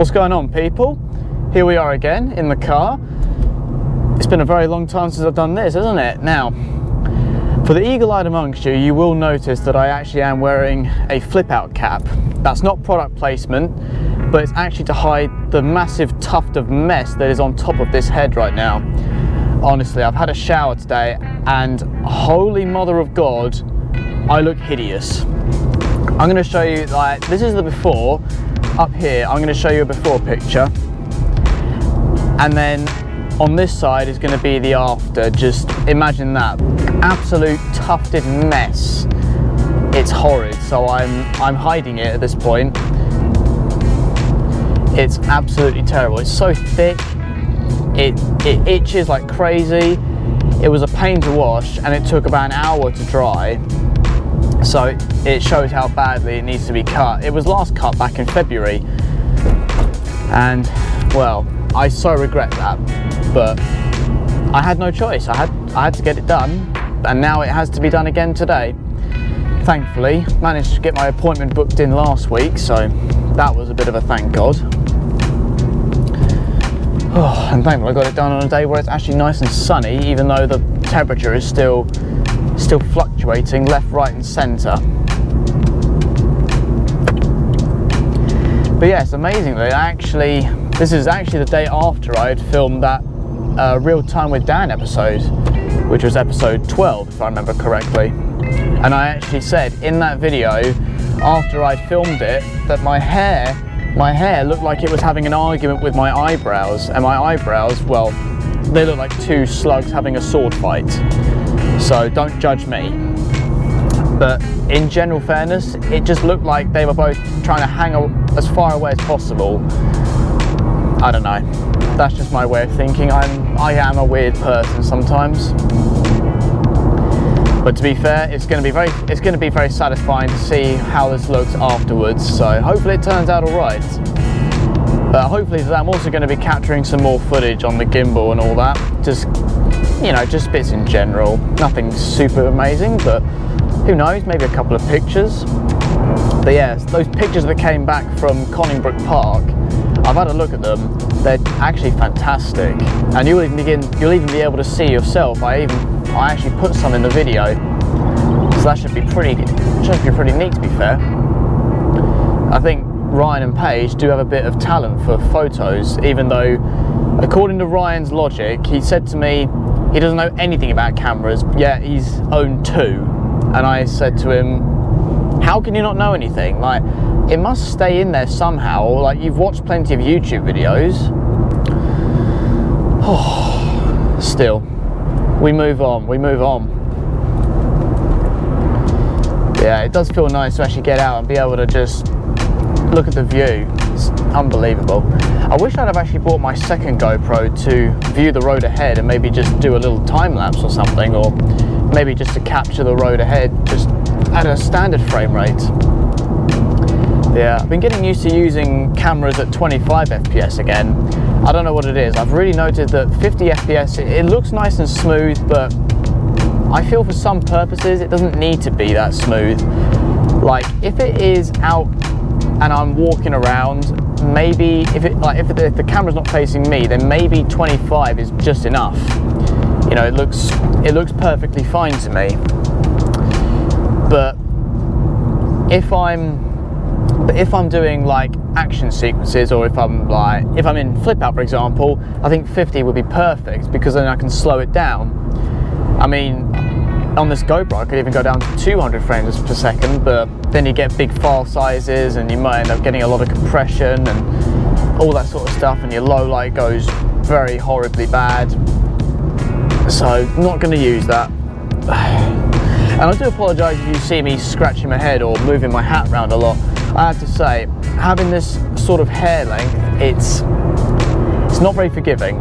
What's going on, people? Here we are again in the car. It's been a very long time since I've done this, isn't it? Now, for the eagle-eyed amongst you, you will notice that I actually am wearing a flip-out cap. That's not product placement, but it's actually to hide the massive tuft of mess that is on top of this head right now. Honestly, I've had a shower today, and holy mother of God, I look hideous. I'm going to show you, like, this is the before. Up here, I'm going to show you a before picture, and then on this side is going to be the after. Just imagine that absolute tufted mess. It's horrid, so I'm hiding it at this point. It's absolutely terrible. It's so thick, it itches like crazy. It was a pain to wash, and it took about an hour to dry. So it shows how badly it needs to be cut. It was last cut back in February, and well, I so regret that, but I had no choice. I had to get it done, and now it has to be done again today. Thankfully, managed to get my appointment booked in last week, so that was a bit of a thank God. Oh, and thankfully I got it done on a day where it's actually nice and sunny, even though the temperature is still fluctuating left, right and centre. But yes, amazingly, this is actually the day after I had filmed that Real Time with Dan episode, which was episode 12 if I remember correctly. And I actually said in that video, after I filmed it, that my hair looked like it was having an argument with my eyebrows, and my eyebrows, well, they look like two slugs having a sword fight. So don't judge me. But in general fairness, it just looked like they were both trying to hang as far away as possible. I don't know. That's just my way of thinking. I am a weird person sometimes. But to be fair, it's going to be very satisfying to see how this looks afterwards. So hopefully it turns out all right. But hopefully I'm also going to be capturing some more footage on the gimbal and all that. Just, you know, just bits in general. Nothing super amazing, but who knows, maybe a couple of pictures. But yeah, those pictures that came back from Conningbrook Park, I've had a look at them. They're actually fantastic, and you'll even be able to see yourself. I actually put some in the video, so that should be pretty neat, to be fair. I think Ryan and Paige do have a bit of talent for photos, even though, according to Ryan's logic, he said to me he doesn't know anything about cameras, yet he's owned two. And I said to him, how can you not know anything? Like, it must stay in there somehow. Like, you've watched plenty of YouTube videos. Oh, still, we move on. Yeah, it does feel nice to actually get out and be able to just look at the view. It's unbelievable. I wish I'd have actually bought my second GoPro to view the road ahead and maybe just do a little time lapse or something, or maybe just to capture the road ahead just at a standard frame rate. Yeah, I've been getting used to using cameras at 25 FPS again. I don't know what it is. I've really noted that 50 FPS, it looks nice and smooth, but I feel for some purposes it doesn't need to be that smooth. Like, if it is out and I'm walking around, maybe if the camera's not facing me, then maybe 25 is just enough. You know, it looks perfectly fine to me. But if I'm doing like action sequences, or if I'm in flip out, for example, I think 50 would be perfect, because then I can slow it down. I mean, on this GoPro I could even go down to 200 frames per second, but then you get big file sizes and you might end up getting a lot of compression and all that sort of stuff, and your low light goes very horribly bad. So not going to use that. And I do apologise if you see me scratching my head or moving my hat around a lot. I have to say, having this sort of hair length, it's not very forgiving.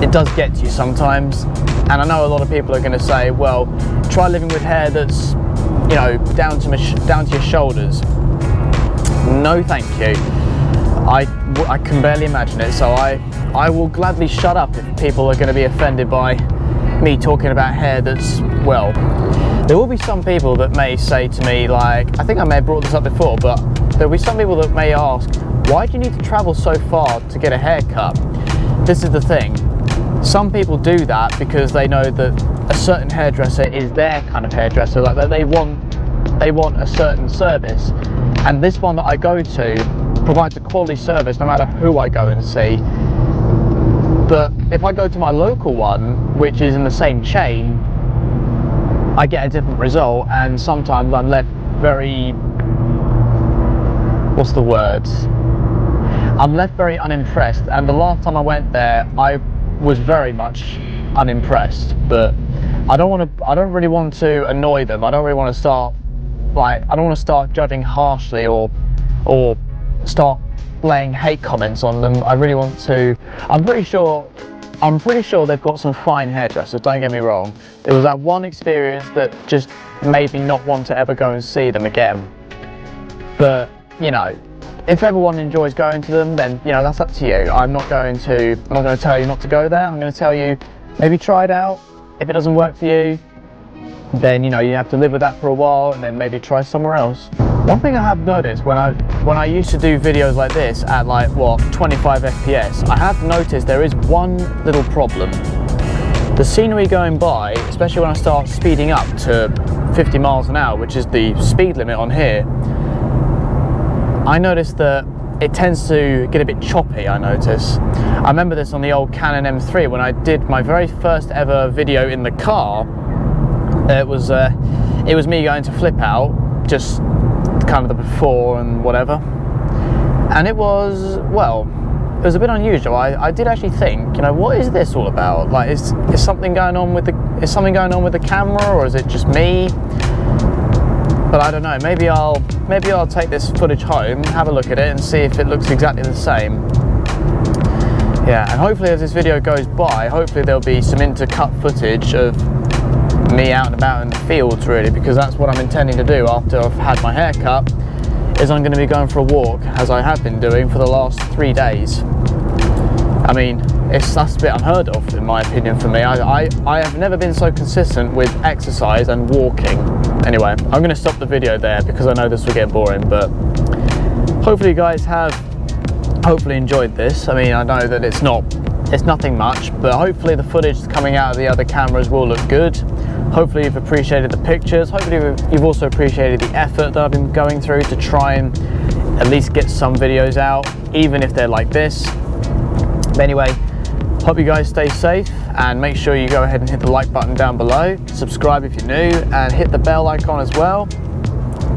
It does get to you sometimes, and I know a lot of people are going to say, well, try living with hair that's, you know, down to your shoulders. No thank you. I can barely imagine it, so I will gladly shut up if people are going to be offended by me talking about hair that's, well, there will be some people that may say to me, like, I think I may have brought this up before, but there'll be some people that may ask, why do you need to travel so far to get a haircut? This is the thing. Some people do that because they know that a certain hairdresser is their kind of hairdresser, like that they want a certain service. And this one that I go to provides a quality service no matter who I go and see. But if I go to my local one, which is in the same chain, I get a different result, and sometimes I'm left very, what's the word? I'm left very unimpressed. And the last time I went there, I was very much unimpressed. But I don't really want to annoy them. I don't really want to start, I don't want to start judging harshly or start laying hate comments on them. I really want to. I'm pretty sure they've got some fine hairdressers, don't get me wrong. There was that one experience that just made me not want to ever go and see them again. But, you know, if everyone enjoys going to them, then, you know, that's up to you. I'm not going to tell you not to go there. I'm going to tell you, maybe try it out. If it doesn't work for you, then, you know, you have to live with that for a while and then maybe try somewhere else. One thing I have noticed when I used to do videos like this at like, what, 25 FPS, I have noticed there is one little problem. The scenery going by, especially when I start speeding up to 50 miles an hour, which is the speed limit on here, I noticed that it tends to get a bit choppy, I notice. I remember this on the old Canon M3 when I did my very first ever video in the car. It was me going to flip out, just kind of the before and whatever. And it was, well, it was a bit unusual. I did actually think, you know, what is this all about? Like, is something going on with the camera, or is it just me? But I don't know, maybe I'll take this footage home, have a look at it and see if it looks exactly the same. Yeah, and hopefully as this video goes by, hopefully there'll be some intercut footage of me out and about in the fields, really, because that's what I'm intending to do after I've had my hair cut, is I'm going to be going for a walk, as I have been doing for the last 3 days. I mean, that's a bit unheard of, in my opinion, for me. I have never been so consistent with exercise and walking. Anyway, I'm going to stop the video there because I know this will get boring, but hopefully you guys have enjoyed this. I mean, I know that it's nothing much, but hopefully the footage coming out of the other cameras will look good. Hopefully you've appreciated the pictures. Hopefully you've also appreciated the effort that I've been going through to try and at least get some videos out, even if they're like this. But anyway, hope you guys stay safe, and make sure you go ahead and hit the like button down below, subscribe if you're new, and hit the bell icon as well.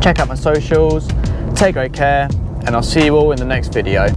Check out my socials, take great care, and I'll see you all in the next video.